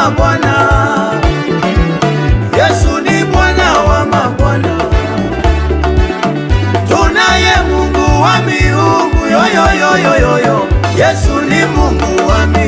mabwana. Yesu ni Bwana wa mabwana. Tunaye Mungu wa miungu, yo yo yo yo yo yo. Yesu ni Mungu wa miungu.